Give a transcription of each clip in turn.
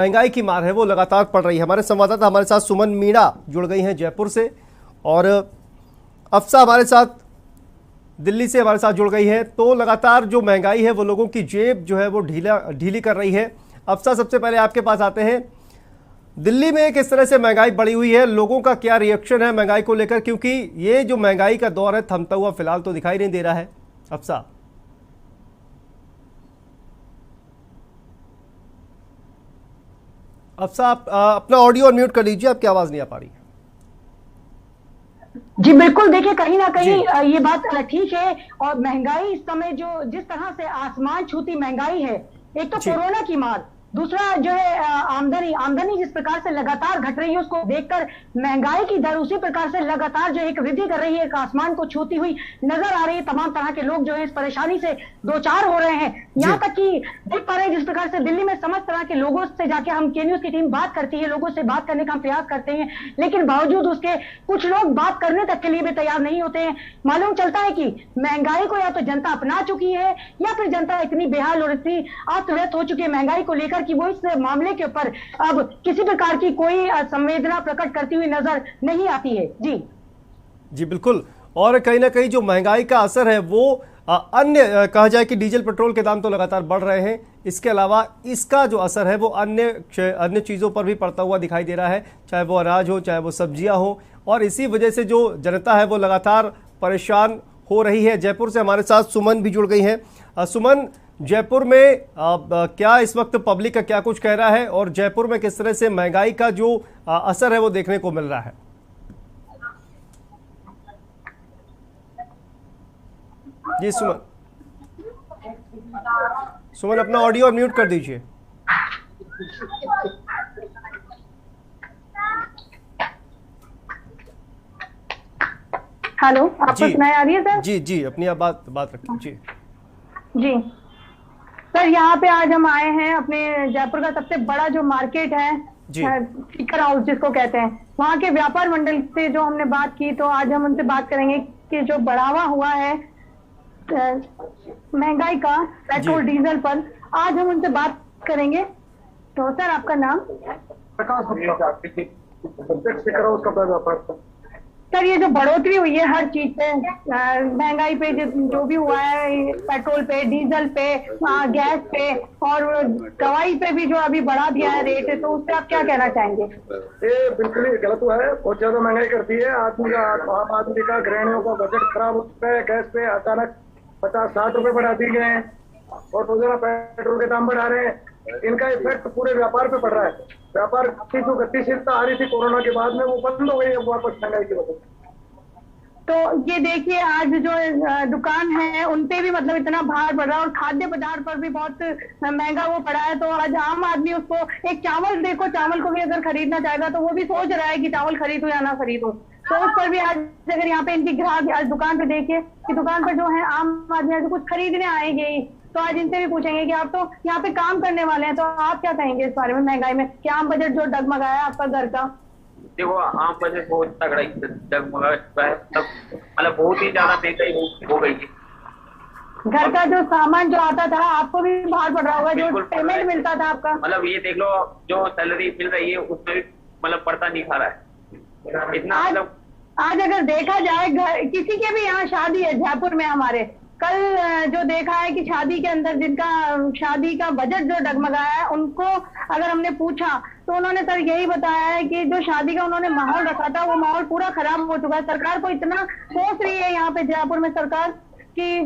महंगाई की मार है वो लगातार पड़ रही है। हमारे संवाददाता हमारे साथ सुमन मीणा जुड़ गई हैं जयपुर से, और अफसा हमारे साथ दिल्ली से हमारे साथ जुड़ गई है। तो लगातार जो महंगाई है वो लोगों की जेब जो है वो ढीली कर रही है। अफसा, सबसे पहले आपके पास आते हैं, दिल्ली में किस तरह से महंगाई बढ़ी हुई है, लोगों का क्या रिएक्शन है महंगाई को लेकर, क्योंकि ये जो महंगाई का दौर है थमता हुआ फिलहाल तो दिखाई नहीं दे रहा है। अफसा आप अपना ऑडियो अनम्यूट कर लीजिए, आपकी आवाज नहीं आ पा रही है। जी बिल्कुल, देखिए कहीं ना कहीं ये बात ठीक है। और महंगाई इस समय जो जिस तरह से आसमान छूती महंगाई है, एक तो कोरोना की मार, दूसरा जो है आमदनी जिस प्रकार से लगातार घट रही है, उसको देखकर महंगाई की दर उसी प्रकार से लगातार जो एक वृद्धि कर रही है, एक आसमान को छूती हुई नजर आ रही है। तमाम तरह के लोग जो है इस परेशानी से दो चार हो रहे हैं। यहाँ तक कि देख पा रहे हैं जिस प्रकार से दिल्ली में समस्त तरह के लोगों से जाके हम के न्यूज की टीम बात करती है, लोगों से बात करने का हम प्रयास करते हैं, लेकिन बावजूद उसके कुछ लोग बात करने तक के लिए भी तैयार नहीं होते हैं। मालूम चलता है कि महंगाई को या तो जनता अपना चुकी है, या फिर जनता इतनी बेहाल और इतनी अस्त व्यस्त हो चुकी है महंगाई को लेकर कि वो इस मामले के ऊपर अब किसी प्रकार की कोई संवेदना प्रकट करती हुई नजर नहीं आती है। जी बिल्कुल। और कहीं ना कहीं जो महंगाई का असर है वो अन्य कहा जाए कि डीजल पेट्रोल के दाम तो लगातार बढ़ रहे हैं, इसके अलावा इसका जो असर है वो अन्य चीज़ों पर भी पड़ता हुआ दिखाई दे रहा है, चाहे वो अनाज हो, चाहे वो सब्जियां हो, और इसी वजह से जो जनता है वो लगातार परेशान हो रही है। जयपुर से हमारे साथ सुमन भी जुड़ गई हैं। सुमन, जयपुर में क्या इस वक्त पब्लिक का क्या कुछ कह रहा है, और जयपुर में किस तरह से महंगाई का जो असर है वो देखने को मिल रहा है? जी सुमन अपना ऑडियो म्यूट कर दीजिए। हेलो, आपको सुनाई आ रही है सर? जी अपनी आप बात रखिए। जी सर, यहाँ पे आज हम आए हैं अपने जयपुर का सबसे बड़ा जो मार्केट है, स्पीकर हाउस जिसको कहते हैं, वहाँ के व्यापार मंडल से जो हमने बात की, तो आज हम उनसे बात करेंगे कि जो बढ़ावा हुआ है महंगाई का पेट्रोल डीजल पर, आज हम उनसे बात करेंगे। तो सर, आपका नाम? सर, ये जो बढ़ोतरी हुई है हर चीज पे, महंगाई पे जो भी हुआ है, पेट्रोल पे, डीजल पे, गैस पे और दवाई पे भी जो अभी बढ़ा दिया है रेट, तो उससे आप क्या कहना चाहेंगे? ये बिल्कुल ही गलत हुआ है, बहुत ज्यादा महंगाई करती है। आम आदमी का, गृहिणियों का बजट खराब होता है। गैस पे अचानक 50-60 रुपए बढ़ा दिए गए हैं, और रोजाना पेट्रोल के दाम बढ़ा रहे हैं। इनका इफेक्ट पूरे व्यापार पे पड़ रहा है। व्यापार की जो गतिशीलता आ रही थी कोरोना के बाद में, वो बंद हो गई है वापस महंगाई की वजह से। तो ये देखिए, आज जो दुकान है उन पे भी मतलब इतना भार पड़ रहा है, और खाद्य पदार्थ पर भी बहुत महंगा वो पड़ा है। तो आज आम आदमी उसको एक चावल देखो, चावल को भी अगर खरीदना चाहेगा तो वो भी सोच रहा है कि चावल खरीदूं या ना खरीदूं। तो उस पर भी आज अगर यहाँ पे इनकी ग्राहक आज दुकान पे देखिए कि दुकान पर जो है आम आदमी आज कुछ खरीदने आएंगे, तो आज इनसे भी पूछेंगे कि आप तो यहाँ पे काम करने वाले हैं, तो आप क्या कहेंगे इस बारे में महंगाई में? क्या आम बजट जो डगमगाया है आपका घर का? देखो, आम बजट बहुत तगड़ा डगमगा चुका है, मतलब बहुत ही ज्यादा महंगाई हो गई है। घर का जो सामान जो आता था आपको भी भार पड़ रहा होगा, जो पेमेंट मिलता था आपका, मतलब ये देख लो, जो सैलरी मिल रही है उसमें भी मतलब पड़ता नहीं खा रहा है इतना। मतलब आज अगर देखा जाए, घर किसी के भी यहाँ शादी है जयपुर में हमारे, कल जो देखा है कि शादी के अंदर जिनका शादी का बजट जो डगमगाया है, उनको अगर हमने पूछा तो उन्होंने सर यही बताया है कि जो शादी का उन्होंने माहौल रखा था वो माहौल पूरा खराब हो चुका है। सरकार को इतना सोच रही है यहाँ पे जयपुर में सरकार कि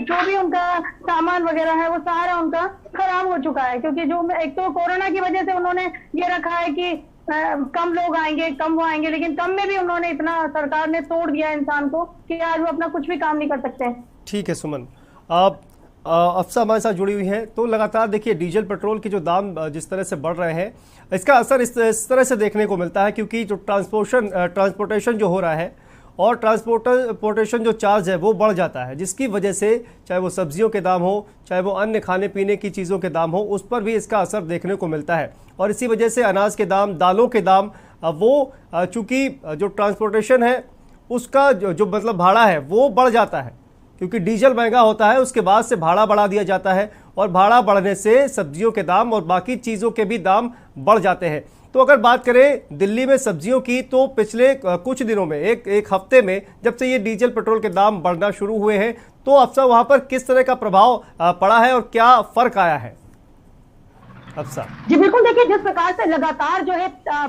जो भी उनका सामान वगैरह है वो सारा उनका खराब हो चुका है, क्योंकि जो एक तो कोरोना की वजह से उन्होंने ये रखा है कि कम लोग आएंगे, कम वो आएंगे, लेकिन कम में भी उन्होंने इतना, सरकार ने तोड़ दिया इंसान को कि आज वो अपना कुछ भी काम नहीं कर सकते। ठीक है सुमन, आप अफसा हमारे साथ जुड़ी हुई हैं। तो लगातार देखिए डीजल पेट्रोल के जो दाम जिस तरह से बढ़ रहे हैं, इसका असर इस तरह से देखने को मिलता है, क्योंकि जो ट्रांसपोर्टेशन जो हो रहा है और ट्रांसपोर्टेशन जो चार्ज है वो बढ़ जाता है, जिसकी वजह से चाहे वो सब्जियों के दाम हो, चाहे वो अन्य खाने पीने की चीज़ों के दाम हो, उस पर भी इसका असर देखने को मिलता है। और इसी वजह से अनाज के दाम, दालों के दाम, वो चूँकि जो ट्रांसपोर्टेशन है उसका जो मतलब भाड़ा है वो बढ़ जाता है, क्योंकि डीजल महंगा होता है, उसके बाद से भाड़ा बढ़ा दिया जाता है और भाड़ा बढ़ने से सब्जियों के दाम और बाकी चीज़ों के भी दाम बढ़ जाते हैं। तो अगर बात करें दिल्ली में सब्जियों की, तो पिछले कुछ दिनों में एक हफ्ते में जब से ये डीजल पेट्रोल के दाम बढ़ना शुरू हुए हैं, तो अफसा वहां पर किस तरह का प्रभाव पड़ा है और क्या फर्क आया है अफसा? जी बिल्कुल, देखिए जिस प्रकार से लगातार जो है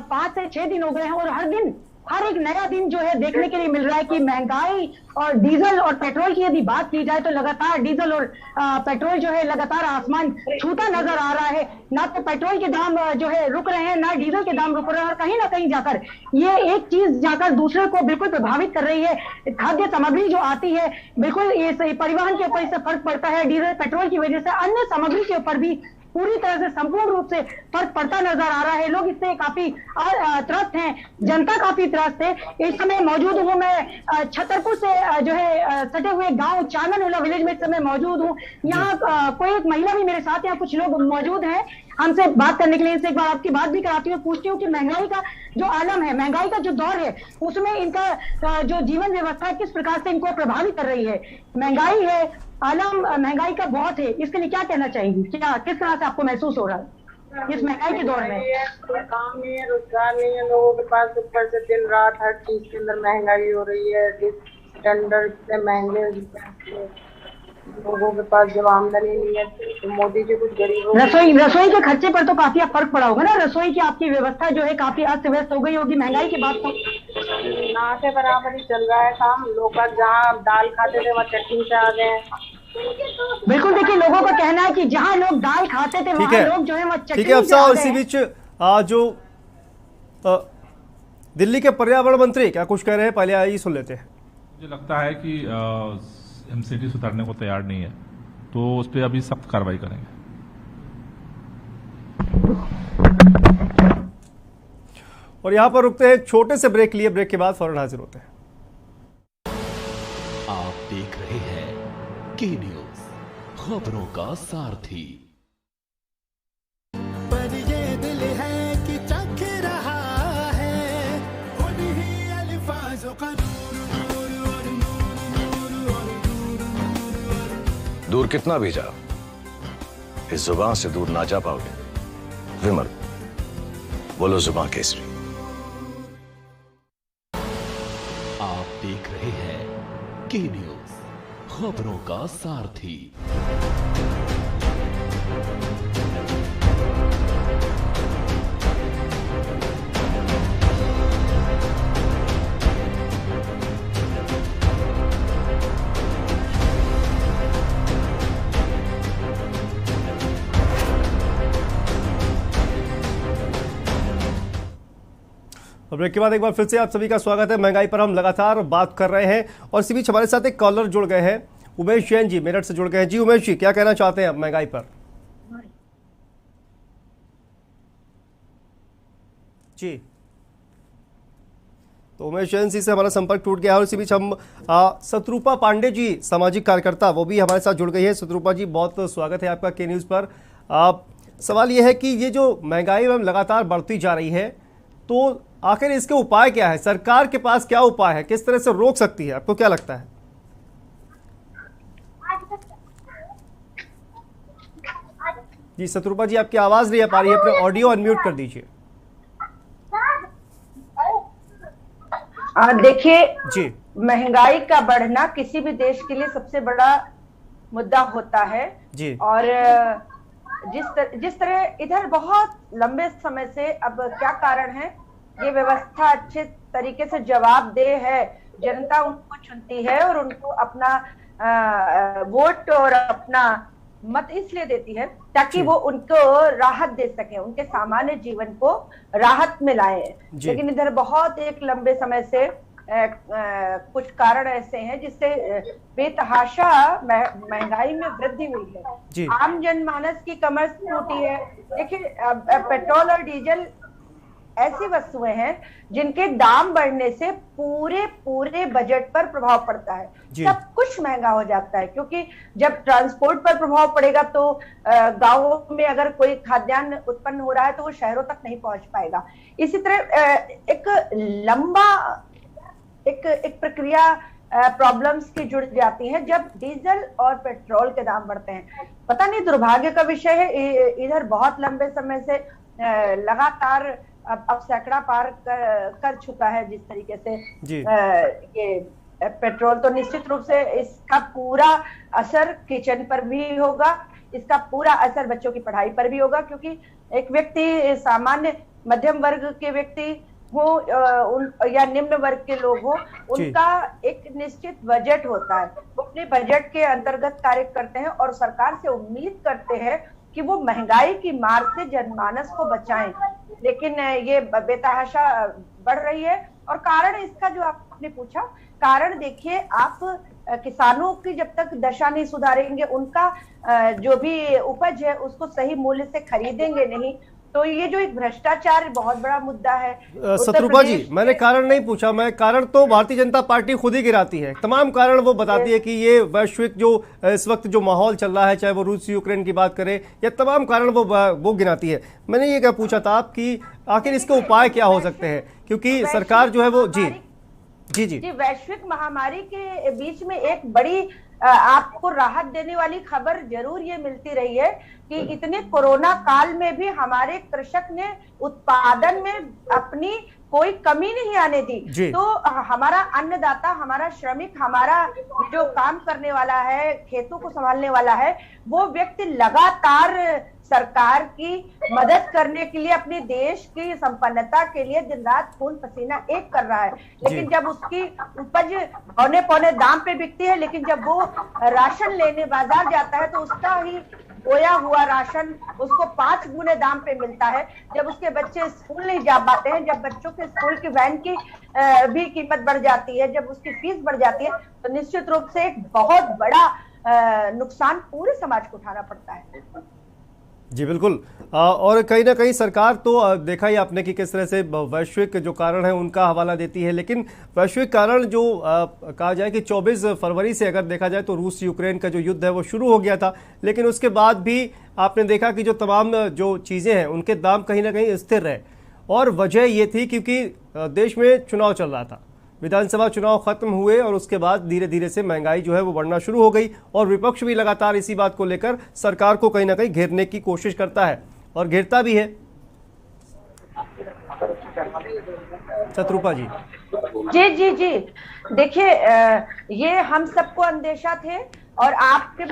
5 से 6 दिन हो गए हैं और हर एक नया दिन जो है देखने के लिए मिल रहा है कि महंगाई और डीजल और पेट्रोल की यदि बात की जाए तो लगातार डीजल और पेट्रोल जो है लगातार आसमान छूता नजर आ रहा है। ना तो पेट्रोल के दाम जो है रुक रहे हैं, ना डीजल के दाम रुक रहे हैं, और कहीं ना कहीं जाकर ये एक चीज जाकर दूसरे को बिल्कुल प्रभावित कर रही है। खाद्य सामग्री जो आती है, बिल्कुल ये परिवहन के ऊपर इससे फर्क पड़ता है। डीजल पेट्रोल की वजह से अन्य सामग्री के ऊपर भी पूरी तरह से संपूर्ण रूप से फर्क पड़ता नजर आ रहा है। लोग इससे काफी त्रस्त हैं, जनता काफी त्रस्त है। इस समय मौजूद हूँ मैं छतरपुर से जो है सटे हुए गांव चांदनोला विलेज में इस समय मौजूद हूँ। यहाँ कोई एक महिला भी मेरे साथ, यहाँ कुछ लोग मौजूद हैं हमसे बात करने के लिए। इनसे एक बार आपकी बात भी कराती हूँ, पूछती हूँ कि महंगाई का जो आलम है, महंगाई का जो दौर है, उसमें इनका जो जीवन व्यवस्था है किस प्रकार से इनको प्रभावित कर रही है। महंगाई है, आलम महंगाई का बहुत है, इसके लिए क्या कहना चाहेंगी? क्या किस तरह से आपको महसूस हो रहा है इस महंगाई के दौर में? कोई काम नहीं है, रोजगार नहीं है लोगों के पास, ऊपर से दिन रात हर चीज के अंदर महंगाई हो रही है। स्टैंडर्ड इतने महंगे, लोगों के पास जब आमदनी नहीं है तो मोदी जी कुछ गरीबों रसोई के खर्चे पर तो काफी फर्क पड़ा होगा ना। रसोई की आपकी व्यवस्था जो है काफी अस्त व्यस्त हो गई होगी महंगाई के बाद तो। ना के बराबर ही चल रहा है काम। लोग जहाँ दाल खाते थे वहाँ चटनी से आ गए। बिल्कुल, देखिए लोगों का कहना है कि जहाँ लोग दाल खाते थे वहाँ लोग जो है वो चटनी ठीक है अफसा। और इसी बीच जो दिल्ली के पर्यावरण मंत्री क्या कुछ कह रहे हैं, पहले आइए सुन लेते हैं। मुझे लगता है कि एमसीडी सुधारने को तैयार नहीं है, तो उस पर अभी सख्त कार्रवाई करेंगे। और यहां पर रुकते हैं एक छोटे से ब्रेक लिए, ब्रेक के बाद फौरन हाजिर होते हैं। आप देख रहे हैं के न्यूज, खबरों का सारथी। पर ये दिल है कि चख रहा है उन्हीं अल्फाजों का दूर कितना भी जाओ, इस जुबान से दूर ना जा पाओगे। विमल, बोलो जुबान केसरी। आप देख रहे हैं के न्यूज, खबरों का सारथी। ब्रेक के बाद एक बार फिर से आप सभी का स्वागत है। महंगाई पर हम लगातार बात कर रहे हैं और इसी बीच हमारे साथ एक कॉलर जुड़ गए हैं, उमेश जैन जी मेरठ से जुड़ गए हैं। जी उमेश जी, क्या कहना चाहते हैं आप महंगाई पर? जी, तो उमेश जैन जी से हमारा संपर्क टूट गया है। और इसी बीच हम शत्रुपा पांडे जी, सामाजिक कार्यकर्ता, वो भी हमारे साथ जुड़ गई है। शत्रुपा जी, बहुत स्वागत है आपका के न्यूज़ पर। सवाल यह है कि ये जो महंगाई लगातार बढ़ती जा रही है, तो आखिर इसके उपाय क्या है? सरकार के पास क्या उपाय है, किस तरह से रोक सकती है, आपको क्या लगता है? जी शत्रुपा जी, आपकी आवाज नहीं आ पा रही है, अपने ऑडियो अनम्यूट कर दीजिए। देखिए जी, महंगाई का बढ़ना किसी भी देश के लिए सबसे बड़ा मुद्दा होता है जी। और जिस तरह इधर बहुत लंबे समय से, अब क्या कारण है, ये व्यवस्था अच्छे तरीके से जवाबदेह है, जनता उनको चुनती है और उनको अपना वोट और अपना मत इसलिए देती है ताकि वो उनको राहत दे सके, उनके सामान्य जीवन को राहत में लाए। लेकिन इधर बहुत एक लंबे समय से कुछ कारण ऐसे हैं जिससे बेतहाशा महंगाई में वृद्धि हुई है। आम जनमानस की कमर टूटी है। देखिए पेट्रोल और डीजल ऐसी वस्तुएं हैं जिनके दाम बढ़ने से पूरे बजट पर प्रभाव पड़ता है। सब कुछ महंगा हो जाता है, क्योंकि जब ट्रांसपोर्ट पर प्रभाव पड़ेगा तो गांवों में अगर कोई खाद्यान्न उत्पन्न हो रहा है तो वो शहरों तक नहीं पहुंच पाएगा। इसी तरह एक लंबा एक प्रक्रिया प्रॉब्लम्स की जुड़ जाती हैं जब डीजल और पेट्रोल के दाम बढ़ते हैं। पता नहीं, दुर्भाग्य का विषय है, इधर बहुत लंबे समय से लगातार अब सैकड़ा पार कर चुका है जिस तरीके से ये पेट्रोल। तो निश्चित रूप से इसका पूरा असर किचन पर भी होगा, इसका पूरा असर बच्चों की पढ़ाई पर भी होगा, क्योंकि एक व्यक्ति सामान्य मध्यम वर्ग के व्यक्ति हो या निम्न वर्ग के लोग हो, उनका एक निश्चित बजट होता है, वो अपने बजट के अंतर्गत कार्य करते हैं और सरकार से उम्मीद करते हैं कि वो महंगाई की मार से जनमानस को बचाएं। लेकिन ये बेतहाशा बढ़ रही है। और कारण इसका जो आपने पूछा, कारण देखिए आप, किसानों की जब तक दशा नहीं सुधारेंगे, उनका जो भी उपज है उसको सही मूल्य से खरीदेंगे नहीं, तो ये जो एक भ्रष्टाचार बहुत बड़ा मुद्दा है। शत्रुपा जी, मैंने कारण नहीं पूछा, मैं कारण तो भारतीय जनता पार्टी खुद ही गिराती है, तमाम कारण वो बताती है कि ये वैश्विक जो इस वक्त जो माहौल चल रहा है, चाहे वो रूस यूक्रेन की बात करें, या तमाम कारण वो गिनाती है। मैंने ये क्या पूछा था आप कि आखिर इसके उपाय क्या हो सकते हैं, क्योंकि सरकार जो है वो जी वैश्विक महामारी के बीच में एक बड़ी आपको राहत देने वाली खबर जरूर ये मिलती रही है कि इतने कोरोना काल में भी हमारे कृषक ने उत्पादन में अपनी कोई कमी नहीं आने दी। तो हमारा अन्नदाता, हमारा श्रमिक, हमारा जो काम करने वाला है, खेतों को संभालने वाला है, वो व्यक्ति लगातार सरकार की मदद करने के लिए, अपने देश की संपन्नता के लिए दिन रात खून पसीना एक कर रहा है। लेकिन जब उसकी उपज पौने पौने दाम पे बिकती है, लेकिन जब वो राशन लेने बाजार जाता है तो उसका ही बोया हुआ राशन उसको 5 गुने दाम पे मिलता है। जब उसके बच्चे स्कूल नहीं जा पाते हैं, जब बच्चों के स्कूल की वैन की भी कीमत बढ़ जाती है, जब उसकी फीस बढ़ जाती है, तो निश्चित रूप से एक बहुत बड़ा नुकसान पूरे समाज को उठाना पड़ता है। जी बिल्कुल। और कहीं ना कहीं सरकार तो देखा ही आपने कि किस तरह से वैश्विक जो कारण है उनका हवाला देती है, लेकिन वैश्विक कारण जो कहा जाए कि 24 फरवरी से अगर देखा जाए तो रूस यूक्रेन का जो युद्ध है वो शुरू हो गया था, लेकिन उसके बाद भी आपने देखा कि जो तमाम जो चीज़ें हैं उनके दाम कहीं ना कहीं स्थिर रहे। और वजह ये थी क्योंकि देश में चुनाव चल रहा था, विधानसभा चुनाव खत्म हुए और उसके बाद धीरे धीरे से महंगाई जो है वो बढ़ना शुरू हो गई, और विपक्ष भी लगातार इसी बात को लेकर सरकार को कहीं ना कहीं घेरने की कोशिश करता है और घेरता भी है। शत्रुपा जी। जी देखिए, ये हम सबको अंदेशा थे और आपके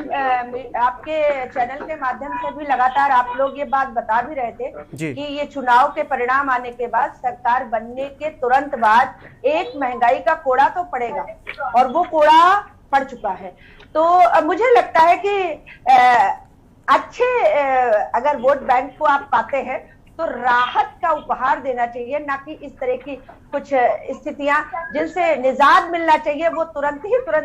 चैनल के माध्यम से भी लगातार आप लोग ये बात बता भी रहे थे कि ये चुनाव के परिणाम आने के बाद, सरकार बनने के तुरंत बाद एक महंगाई का कोड़ा तो पड़ेगा, और वो कोड़ा पड़ चुका है। तो मुझे लगता है कि अच्छे अगर वोट बैंक को आप पाते हैं तो राहत का उपहार देना चाहिए, ना कि इस तरह की कुछ स्थितियां जिनसे निजात मिलना चाहिए वो तुरंत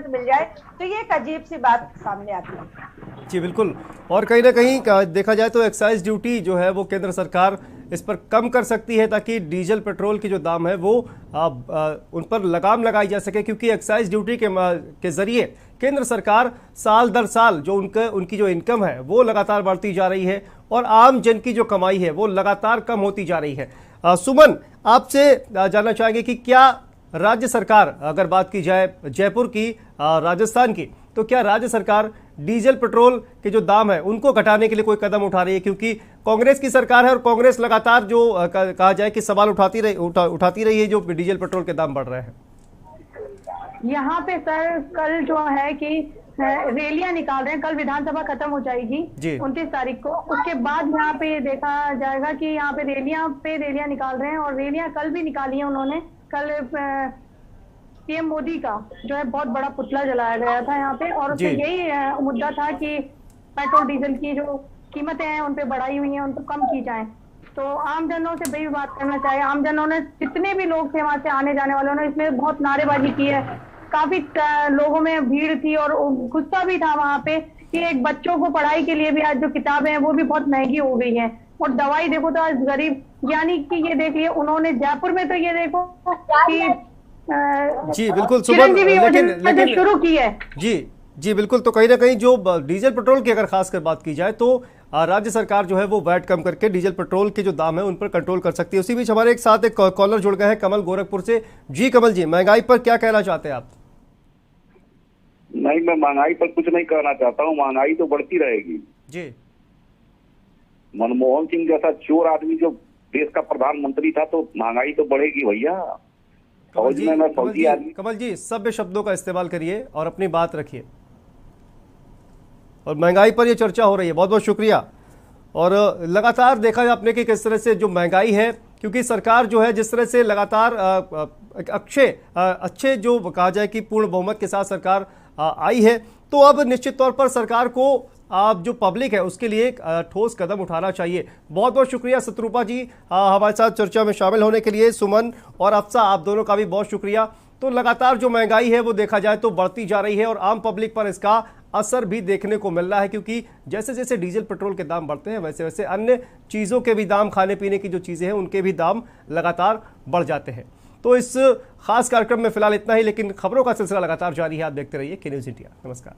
मिल जाए। तो ये एक अजीब सी बात सामने आती है। जी बिल्कुल। और कहीं ना कहीं देखा जाए तो एक्साइज ड्यूटी जो है वो केंद्र सरकार इस पर कम कर सकती है, ताकि डीजल पेट्रोल के जो दाम है वो उन पर लगाम लगाई जा सके, क्योंकि एक्साइज ड्यूटी के जरिए केंद्र सरकार साल दर साल जो उनकी जो इनकम है वो लगातार बढ़ती जा रही है और आम जन की जो कमाई है वो लगातार कम होती जा रही है। सुमन, आपसे जानना चाहेंगे कि क्या राज्य सरकार, अगर बात की जाए जयपुर की, राजस्थान की, तो क्या राज्य सरकार डीजल पेट्रोल के जो दाम है उनको घटाने के लिए कोई कदम उठा रही है? क्योंकि कांग्रेस की सरकार है और कांग्रेस लगातार जो कहा जाए कि सवाल उठाती रही है जो डीजल पेट्रोल के दाम बढ़ रहे हैं। यहाँ पे सर कल जो है कि रैलियां निकाल रहे हैं, कल विधानसभा खत्म हो जाएगी 29 तारीख को, उसके बाद यहाँ पे देखा जाएगा कि यहाँ पे रैलियां निकाल रहे हैं, और रैलियां कल भी निकाली है उन्होंने। कल पीएम मोदी का जो है बहुत बड़ा पुतला जलाया गया था यहाँ पे, और उससे यही मुद्दा था कि पेट्रोल डीजल की जो कीमतें हैं उन पे बढ़ाई हुई हैं, उनको कम की जाए। तो आम जनों से भी बात करना चाहिए। आम जनों ने, जितने भी लोग थे वहां से आने जाने वालों ने, इसमें बहुत नारेबाजी की है, काफी लोगों में भीड़ थी और गुस्सा भी था वहां पे कि एक बच्चों को पढ़ाई के लिए भी आज जो किताबें हैं वो भी बहुत महंगी हो गई हैं, और दवाई देखो तो आज गरीब, यानी कि ये देखिए उन्होंने जयपुर में तो ये देखो कि जी बिल्कुल चिरंजीवी योजना शुरू की है। जी बिल्कुल। तो कहीं ना कहीं जो डीजल पेट्रोल की अगर खासकर बात की जाए तो राज्य सरकार जो है वो वैट कम करके डीजल पेट्रोल के जो दाम है उन पर कंट्रोल कर सकती है। उसी बीच हमारे एक साथ एक कॉलर जुड़ गए हैं कमल गोरखपुर से। जी कमल जी, महंगाई पर क्या कहना चाहते हैं आप? नहीं, मैं महंगाई पर कुछ नहीं कहना चाहता हूँ। महंगाई तो बढ़ती रहेगी जी। मनमोहन सिंह जैसा चोर आदमी जो देश का प्रधानमंत्री था तो महंगाई तो बढ़ेगी भैया। कमल जी सभ्य शब्दों का इस्तेमाल करिए और अपनी बात रखिए। और महंगाई पर यह चर्चा हो रही है, बहुत बहुत शुक्रिया। और लगातार देखा जाए आपने कि किस तरह से जो महंगाई है, क्योंकि सरकार जो है जिस तरह से लगातार अच्छे जो कहा जाए कि पूर्ण बहुमत के साथ सरकार आई है, तो अब निश्चित तौर पर सरकार को आप जो पब्लिक है उसके लिए एक ठोस कदम उठाना चाहिए। बहुत बहुत शुक्रिया शत्रुपा जी हमारे साथ चर्चा में शामिल होने के लिए। सुमन और अफसा, आप दोनों का भी बहुत शुक्रिया। तो लगातार जो महंगाई है वो देखा जाए तो बढ़ती जा रही है और आम पब्लिक पर इसका असर भी देखने को मिल रहा है, क्योंकि जैसे जैसे डीजल पेट्रोल के दाम बढ़ते हैं वैसे वैसे अन्य चीज़ों के भी दाम, खाने पीने की जो चीज़ें हैं उनके भी दाम लगातार बढ़ जाते हैं। तो इस खास कार्यक्रम में फिलहाल इतना ही, लेकिन खबरों का सिलसिला लगातार जारी है। आप देखते रहिए के न्यूज़ इंडिया। नमस्कार।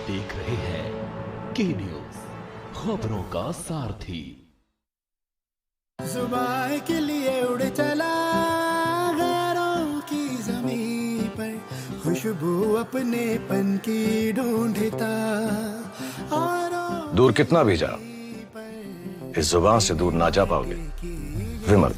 देख रहे हैं के न्यूज, खबरों का सारथी। जुबान के लिए उड़ चला गैरों की ज़मीं पर, खुशबू अपने पन की ढूंढता। दूर कितना भी जाओ, इस जुबान से दूर ना जा पाओगे विमल।